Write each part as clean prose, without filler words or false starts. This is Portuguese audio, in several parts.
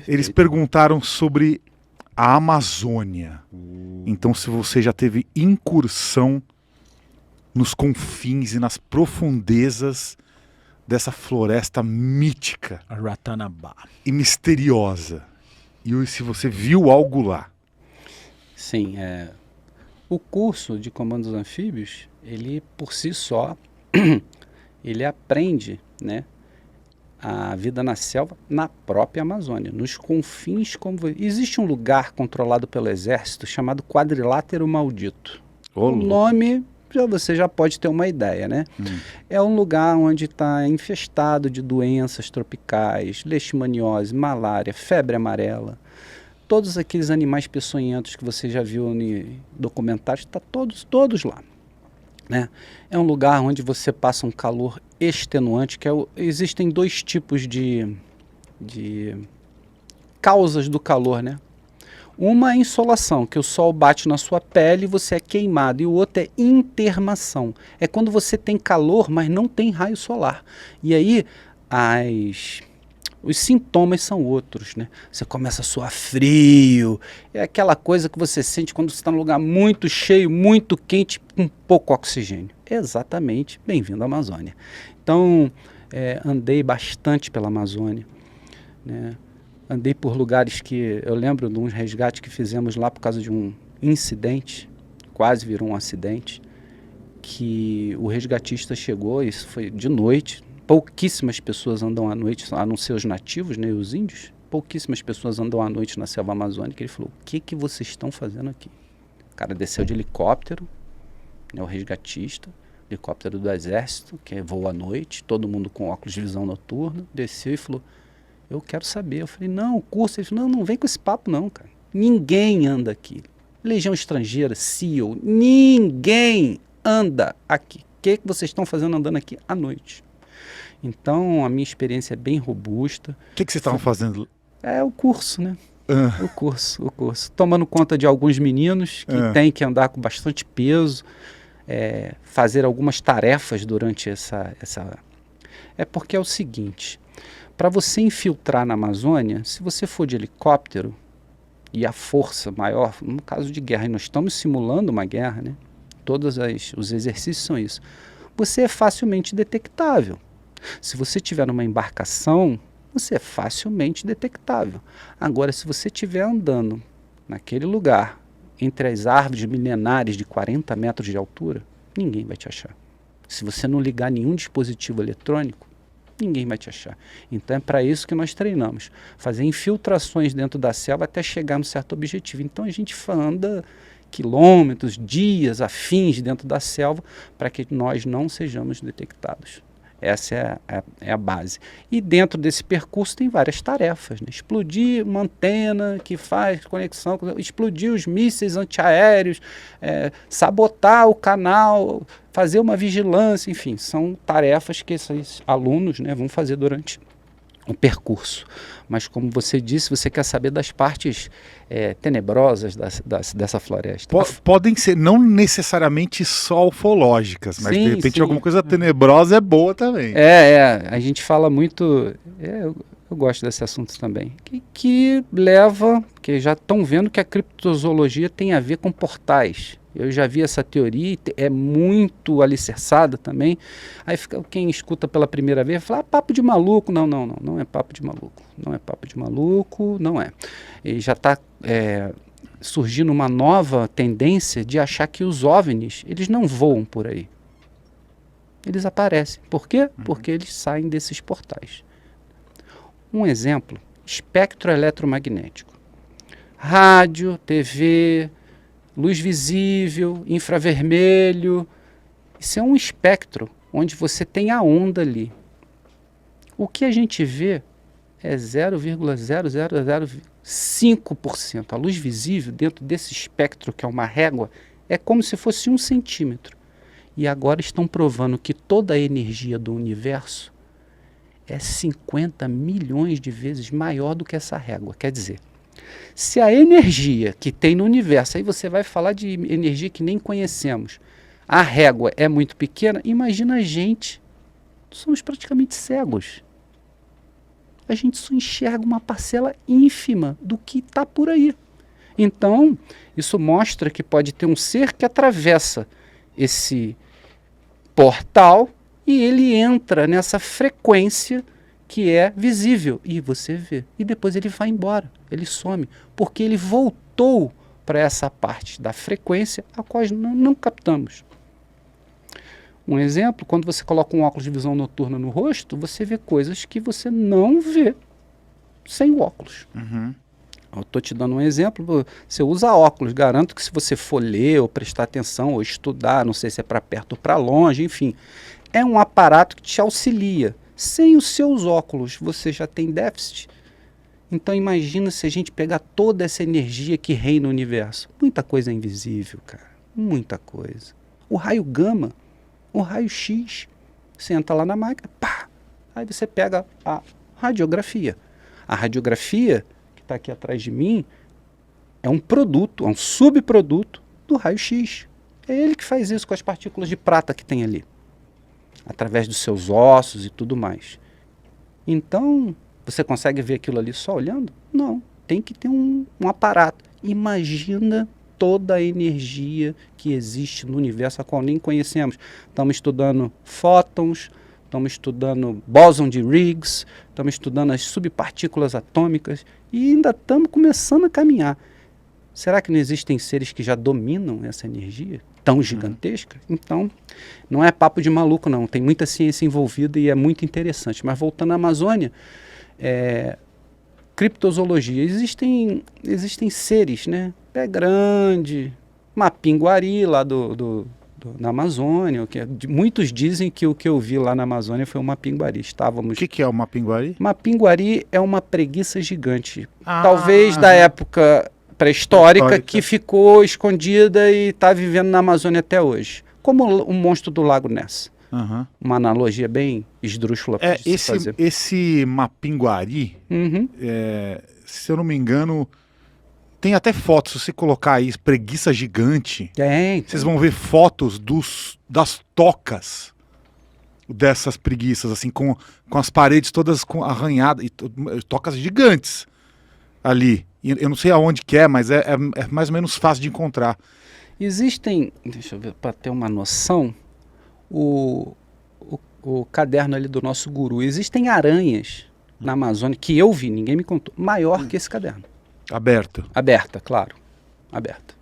Eles perguntaram sobre a Amazônia. Então, se você já teve incursão nos confins e nas profundezas dessa floresta mítica A Ratanabá. e misteriosa. E se você viu algo lá. Sim, o curso de comandos anfíbios, ele por si só, ele aprende, né, a vida na selva na própria Amazônia, nos confins. Existe um lugar controlado pelo exército chamado Quadrilátero Maldito. O nome, você já pode ter uma ideia, né? É um lugar onde está infestado de doenças tropicais, leishmaniose, malária, febre amarela. Todos aqueles animais peçonhentos que você já viu em documentários, está todos lá. Né? É um lugar onde você passa um calor extenuante, existem dois tipos de causas do calor, né? Uma é a insolação, que o sol bate na sua pele e você é queimado, e o outro é intermação. É quando você tem calor, mas não tem raio solar. E aí os sintomas são outros, né? Você começa a suar frio, é aquela coisa que você sente quando você está num lugar muito cheio, muito quente, com pouco oxigênio. Exatamente, bem-vindo à Amazônia. Então, andei bastante pela Amazônia, né? Andei por lugares que eu lembro de uns resgates que fizemos lá por causa de um incidente, quase virou um acidente, que o resgatista chegou, isso foi de noite. Pouquíssimas pessoas andam à noite, a não ser os nativos, né, os índios. Pouquíssimas pessoas andam à noite na selva amazônica. Ele falou: o que vocês estão fazendo aqui? O cara desceu de helicóptero, né, o resgatista, helicóptero do exército, que voa à noite, todo mundo com óculos de visão noturna, desceu e falou: eu quero saber. Eu falei: não, o curso. Ele falou: não vem com esse papo não, cara. Ninguém anda aqui. Legião Estrangeira, SEAL, ninguém anda aqui. O que vocês estão fazendo andando aqui à noite? Então, a minha experiência é bem robusta. O que vocês estavam fazendo? É o curso, né? O curso. Tomando conta de alguns meninos que têm que andar com bastante peso, fazer algumas tarefas durante essa... É porque é o seguinte, para você infiltrar na Amazônia, se você for de helicóptero e a força maior, no caso de guerra, e nós estamos simulando uma guerra, né? Todos os exercícios são isso. Você é facilmente detectável. Se você estiver numa embarcação, você é facilmente detectável. Agora, se você estiver andando naquele lugar, entre as árvores milenares de 40 metros de altura, ninguém vai te achar. Se você não ligar nenhum dispositivo eletrônico, ninguém vai te achar. Então é para isso que nós treinamos. Fazer infiltrações dentro da selva até chegar num certo objetivo. Então a gente anda quilômetros, dias, afins dentro da selva para que nós não sejamos detectados. Essa é a base. E dentro desse percurso tem várias tarefas, né? Explodir uma antena que faz conexão, explodir os mísseis antiaéreos, sabotar o canal, fazer uma vigilância, enfim, são tarefas que esses alunos, né, vão fazer durante o percurso. Mas como você disse, você quer saber das partes tenebrosas dessa floresta. Podem ser não necessariamente só ufológicas, mas de repente sim. Alguma coisa tenebrosa é boa também. A gente fala muito, eu gosto desse assunto também, que leva, que já estão vendo que a criptozoologia tem a ver com portais. Eu já vi essa teoria, é muito alicerçada também. Aí quem escuta pela primeira vez fala: papo de maluco. Não é papo de maluco. Não é papo de maluco, não é. E já está surgindo uma nova tendência de achar que os OVNIs, eles não voam por aí. Eles aparecem. Por quê? Porque eles saem desses portais. Um exemplo: espectro eletromagnético. Rádio, TV, luz visível, infravermelho. Isso é um espectro onde você tem a onda ali. O que a gente vê é 0,0005%. A luz visível dentro desse espectro, que é uma régua, é como se fosse 1 centímetro. E agora estão provando que toda a energia do universo é 50 milhões de vezes maior do que essa régua. Quer dizer, se a energia que tem no universo, aí você vai falar de energia que nem conhecemos, a régua é muito pequena, imagina a gente, somos praticamente cegos. a gente só enxerga uma parcela ínfima do que está por aí. Então, isso mostra que pode ter um ser que atravessa esse portal e ele entra nessa frequência que é visível. E você vê. E depois ele vai embora, ele some, porque ele voltou para essa parte da frequência a qual não captamos. Um exemplo, quando você coloca um óculos de visão noturna no rosto, você vê coisas que você não vê sem o óculos. Uhum. Eu estou te dando um exemplo, você usa óculos, garanto que se você for ler ou prestar atenção ou estudar, não sei se é para perto ou para longe, enfim, é um aparato que te auxilia. Sem os seus óculos você já tem déficit. Então imagina se a gente pegar toda essa energia que reina no universo. Muita coisa é invisível, cara, muita coisa. O raio gama, o raio X, você entra lá na máquina, pá, aí você pega a radiografia. A radiografia, que está aqui atrás de mim, é um produto, é um subproduto do raio X. É ele que faz isso com as partículas de prata que tem ali, através dos seus ossos e tudo mais. Então, você consegue ver aquilo ali só olhando? Não, tem que ter um aparato. Imagina toda a energia que existe no universo, a qual nem conhecemos. Estamos estudando fótons, estamos estudando bóson de Higgs, estamos estudando as subpartículas atômicas e ainda estamos começando a caminhar. Será que não existem seres que já dominam essa energia tão gigantesca? Então, não é papo de maluco não, tem muita ciência envolvida e é muito interessante. Mas voltando à Amazônia, criptozoologia, existem seres, né? Pé grande, Mapinguari lá na Amazônia. Muitos dizem que o que eu vi lá na Amazônia foi um Mapinguari. O que é o Mapinguari? Mapinguari é uma preguiça gigante. Talvez da época pré-histórica que ficou escondida e está vivendo na Amazônia até hoje. Como o monstro do Lago Ness. Uhum. Uma analogia bem esdrúxula para se fazer. Esse Mapinguari, se eu não me engano, tem até fotos. Se você colocar aí preguiça gigante, vocês vão ver fotos das tocas dessas preguiças, assim, com as paredes todas arranhadas, e tocas gigantes ali. Eu não sei aonde que é, mas é mais ou menos fácil de encontrar. Existem, deixa eu ver, para ter uma noção, o caderno ali do nosso guru, existem aranhas na Amazônia, que eu vi, ninguém me contou, maior que esse caderno. Aberta, claro. Aberta.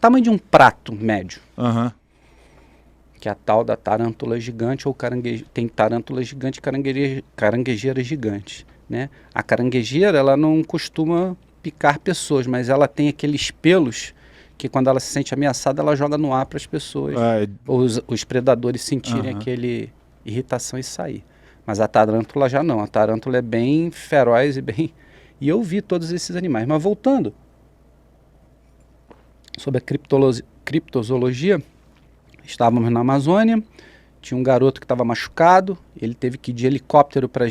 Tamanho de um prato médio. Uhum. Que é a tal da tarântula gigante, ou tem tarântula gigante e caranguejeira gigante. Né? A caranguejeira, ela não costuma picar pessoas, mas ela tem aqueles pelos que quando ela se sente ameaçada, ela joga no ar para as pessoas, os predadores sentirem aquele irritação e sair. Mas a tarântula já não, a tarântula é bem feroz e bem... E eu vi todos esses animais. Mas voltando sobre a criptozoologia, estávamos na Amazônia, tinha um garoto que estava machucado, ele teve que ir de helicóptero com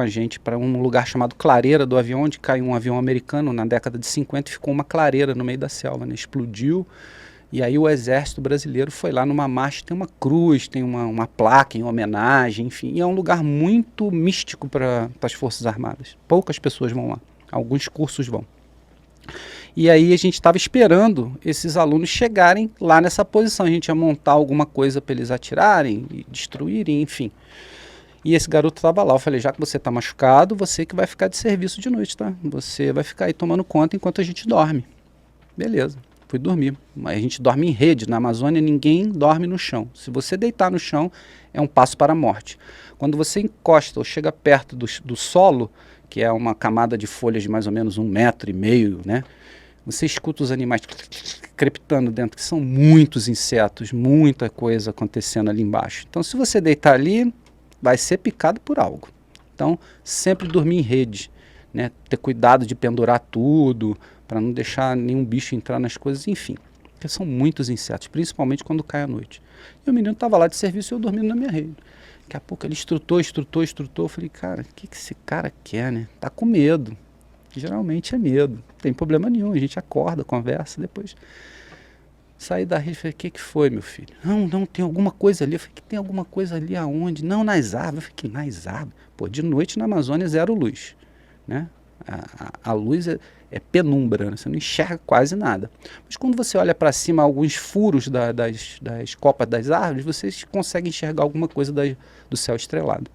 a gente para um lugar chamado Clareira do avião, onde caiu um avião americano na década de 50 e ficou uma clareira no meio da selva, né? Explodiu, e aí o exército brasileiro foi lá numa marcha, tem uma cruz, tem uma placa em homenagem, enfim, e é um lugar muito místico para as Forças Armadas. Poucas pessoas vão lá, alguns cursos vão. E aí a gente estava esperando esses alunos chegarem lá nessa posição. A gente ia montar alguma coisa para eles atirarem e destruírem, enfim. E esse garoto estava lá. Eu falei, já que você está machucado, você que vai ficar de serviço de noite, tá? Você vai ficar aí tomando conta enquanto a gente dorme. Beleza, fui dormir. Mas a gente dorme em rede. Na Amazônia ninguém dorme no chão. Se você deitar no chão, é um passo para a morte. Quando você encosta ou chega perto do solo, que é uma camada de folhas de mais ou menos 1,5 metro, né? Você escuta os animais crepitando dentro, que são muitos insetos, muita coisa acontecendo ali embaixo. Então, se você deitar ali, vai ser picado por algo. Então, sempre dormir em rede, né? Ter cuidado de pendurar tudo, para não deixar nenhum bicho entrar nas coisas, enfim. Porque são muitos insetos, principalmente quando cai à noite. E o menino estava lá de serviço e eu dormindo na minha rede. Daqui a pouco ele estrutou. Eu falei, cara, o que esse cara quer, né? Tá com medo. Geralmente é medo, não tem problema nenhum, a gente acorda, conversa, depois saí da rede e falei, o que foi, meu filho? Não, tem alguma coisa ali. Eu falei, que tem alguma coisa ali aonde? Não, nas árvores. Eu falei, que nas árvores? Pô, de noite na Amazônia, zero luz. né? A luz é penumbra, né? Você não enxerga quase nada. Mas quando você olha para cima, alguns furos das copas das árvores, você consegue enxergar alguma coisa do céu estrelado.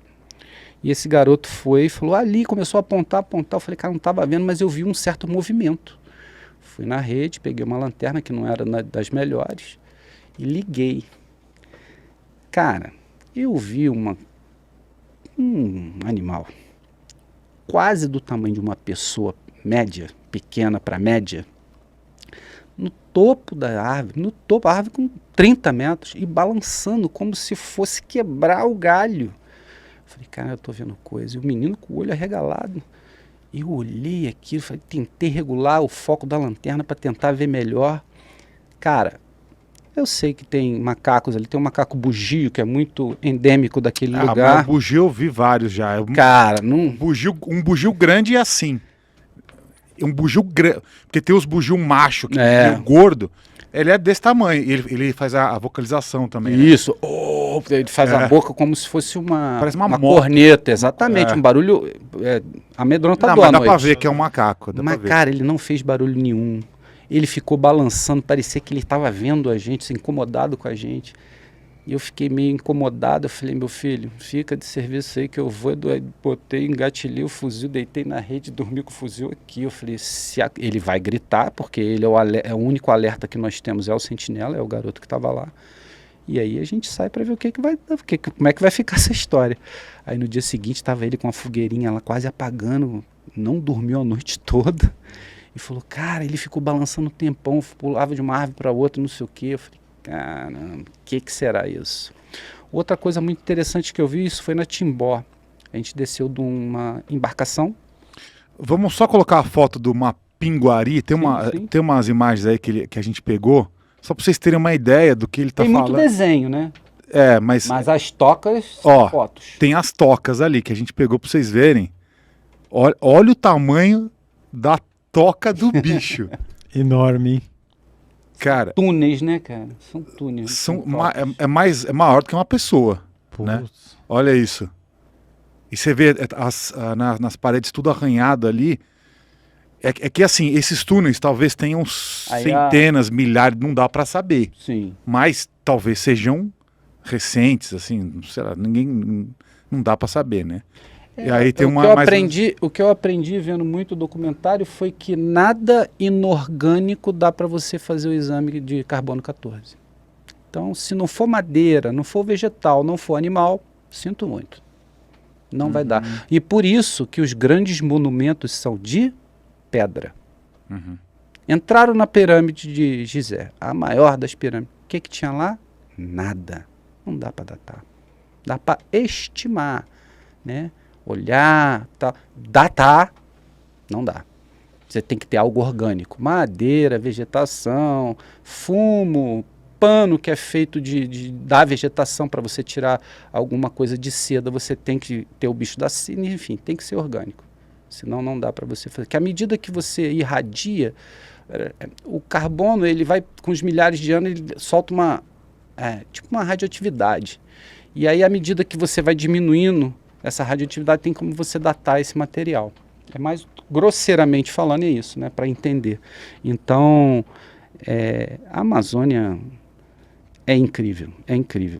E esse garoto foi e falou, ali, começou a apontar. Eu falei, cara, não estava vendo, mas eu vi um certo movimento. Fui na rede, peguei uma lanterna que não era das melhores e liguei. Cara, eu vi um animal quase do tamanho de uma pessoa média, pequena para média, no topo da árvore com 30 metros e balançando como se fosse quebrar o galho. Falei, cara, eu tô vendo coisa. E o menino com o olho arregalado. Eu olhei aquilo, tentei regular o foco da lanterna para tentar ver melhor. Cara, eu sei que tem macacos ali, tem um macaco bugio, que é muito endêmico daquele lugar. Mas bugio eu vi vários já. Cara, não... Um bugio grande é assim. Um bugio grande, porque tem os bugio macho, que é gordo. Ele é desse tamanho, ele faz a vocalização também. Isso, né? Ele faz a boca como se fosse Parece uma corneta, exatamente, um barulho amedrontador. Mas dá pra ver que é um macaco. Mas, cara, ele não fez barulho nenhum. Ele ficou balançando, parecia que ele estava vendo a gente, incomodado com a gente. E eu fiquei meio incomodado, eu falei, meu filho, fica de serviço aí que eu vou. Botei, engatilhei o fuzil, deitei na rede, dormi com o fuzil aqui. Eu falei, ele vai gritar, porque ele é o único alerta que nós temos, é o sentinela, é o garoto que estava lá. E aí a gente sai para ver como é que vai ficar essa história. Aí no dia seguinte estava ele com uma fogueirinha lá quase apagando, não dormiu a noite toda. E falou, cara, ele ficou balançando um tempão, pulava de uma árvore para outra, não sei o quê. Eu falei, caramba, o que será isso? Outra coisa muito interessante que eu vi, isso foi na Timbó. A gente desceu de uma embarcação. Vamos só colocar a foto do Mapinguari. Tem umas imagens aí que a gente pegou, só para vocês terem uma ideia do que ele está falando. Tem muito desenho, né? Mas as tocas são fotos. Tem as tocas ali que a gente pegou para vocês verem. Olha o tamanho da toca do bicho. Enorme, hein? Cara, túneis, né, cara? São túneis. É maior do que uma pessoa, né? Olha isso. E você vê nas paredes tudo arranhado ali. É que assim, esses túneis talvez tenham centenas, milhares, não dá para saber. Sim. Mas talvez sejam recentes, assim, sei lá, não dá para saber, né? E aí tem o que eu aprendi vendo muito documentário foi que nada inorgânico dá para você fazer o exame de carbono 14. Então, se não for madeira, não for vegetal, não for animal, sinto muito. Não vai dar. E por isso que os grandes monumentos são de pedra. Entraram na pirâmide de Gizé, a maior das pirâmides. O que tinha lá? Nada. Não dá para datar. Dá para estimar, né? Olhar, tá, datar, não dá. Você tem que ter algo orgânico, madeira, vegetação, fumo, pano que é feito da vegetação para você tirar alguma coisa de seda, você tem que ter o bicho da seda, enfim, tem que ser orgânico. Senão não dá para você fazer. Porque à medida que você irradia, o carbono, ele vai, com os milhares de anos, ele solta tipo uma radioatividade. E aí, à medida que você vai diminuindo essa radioatividade, tem como você datar esse material. É mais grosseiramente falando, é isso, né, para entender. Então, a Amazônia é incrível, é incrível.